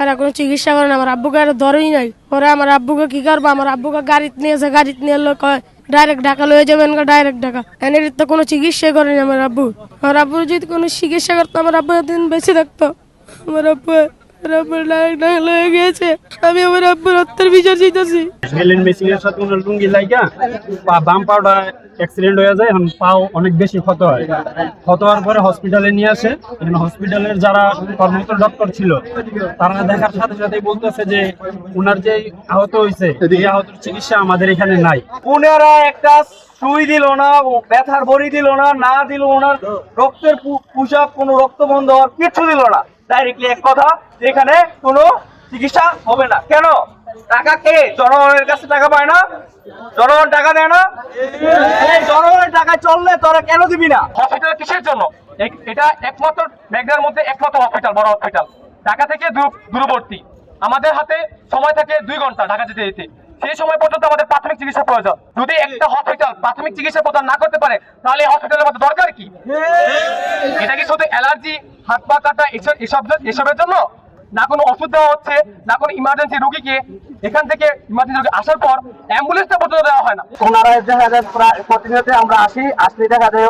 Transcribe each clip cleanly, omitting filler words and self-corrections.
আর কোনো চিকিৎসা করে না, আমার আব্বুকে আর ধরেই নাই। ওরা আমার আব্বুকে কি করবো, আমার আব্বুকে গাড়িতে নিয়েছে, গাড়িতে নিয়ে এলো কয় ডাইরেক্ট ঢাকা লয়ে যাবেন, ডাইরেক্ট ঢাকা। এনে তো কোনো চিকিৎসা করেনি আমার আব্বু। আমার আব্বু যদি কোনো চিকিৎসা করতো আমার আব্বু এতদিন বেঁচে থাকতো। আমার আব্বু ডাইরেক্ট ঢাকা লয়ে গিয়েছে। আমি আমার আব্বুর হত্যার বিচার চাইতেছি। হেলেন মেশিনের সাথে ওনার লুঙ্গি লাইগা বাম পাওটা অ্যাক্সিডেন্ট হয়ে যায়, এখন পাও অনেক বেশি ক্ষত হয়। ক্ষত হওয়ার পরে হসপিটালে নিয়ে আসে। হসপিটালের যারা কর্মরত ডক্টর ছিল তারা দেখার সাথে সাথেই বলতেছে যে ওনার যে আহত হয়েছে এই আহতের চিকিৎসা আমাদের এখানে নাই। ওনারা একটা সুই দিল না, ব্যথার বড়ি দিল না দিল ওনার রক্তের পুষাপ, কোনো রক্ত বন্ধ হওয়ার কিছু দিল না। ডাইরেক্টলি এক কথা, এখানে কোনো চিকিৎসা হবে না। কেন? টাকা কে? জনগণের কাছে টাকা পায় না? জনগণ টাকা দেয় না? এই জনগণের টাকা চললে তোরা কেন দিবি না? হসপিটাল কিসের জন্য? এটা একমাত্র মেঘনার মধ্যে একমাত্র হসপিটাল, বড় হসপিটাল। ঢাকা থেকে দূরবর্তী। আমাদের হাতে সময় থাকে 2 ঘন্টা ঢাকা যেতে যেতে। সেই সময় পর্যন্ত আমাদের প্রাথমিক চিকিৎসা প্রয়োজন। যদি একটা হসপিটাল প্রাথমিক চিকিৎসা প্রদান না করতে পারে তাহলে হসপিটালের মধ্যে দরকার কি? এটা কি শুধু অ্যালার্জি, হাত পা কাটা এসবের জন্য? না কোনো ওষুধ দেওয়া হচ্ছে, না কোনো ইমার্জেন্সি রোগীকে এখান থেকে ইমার্জেন্সি রোগী আসার পর অ্যাম্বুলেন্সটা পর্যন্ত দেওয়া হয় না। ওনারা দেখা যায় প্রায় প্রতিনিয়ত আমরা আসলে দেখা যায়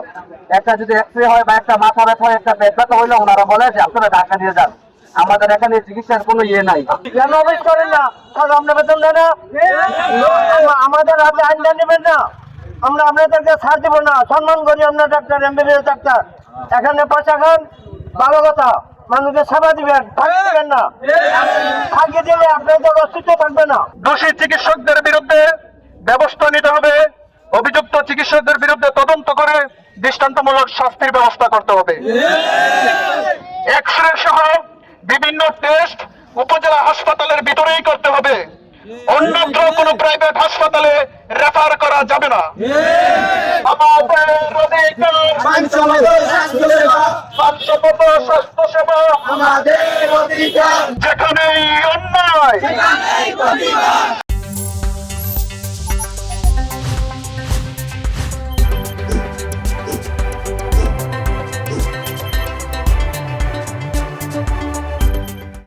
একটা যদি এক্সরে হয় বা একটা মাথা ব্যথা হয়, একটা পেট ব্যথা হইলে ওনারা বলে যে আপনারা ঢাকা নিয়ে যান, আমাদের এখানে চিকিৎসার কোনো ইয়ে নাই। কেন অফিস করেন না? আমরা বেতন দেয় না, আমাদের হাতে আইনটা নেবেন না, আমরা আপনাদেরকে ছাড় দেবো না। সম্মান করি আমরা ডাক্তার, এমবিবিএস ডাক্তার। এখানে পয়সা খান, ভালো কথা, মানুষকে সেবা দিবেন, ফাঁকি দিবেন না। ফাঁকি দিলে আপনাদের অস্তিত্ব থাকবে না। দোষী চিকিৎসকদের বিরুদ্ধে ব্যবস্থা নিতে হবে। অভিযুক্ত চিকিৎসকদের বিরুদ্ধে তদন্ত করে দৃষ্টান্তমূলক শাস্তির ব্যবস্থা করতে হবে। এক্সরে সহ বিভিন্ন টেস্ট উপজেলা হাসপাতালের ভিতরেই করতে হবে। অন্যত্র কোনো প্রাইভেট হাসপাতালে রেফার করা যাবে না। আমাদের অধিকার স্বাস্থ্য সেবা, যেখানেই অন্যায়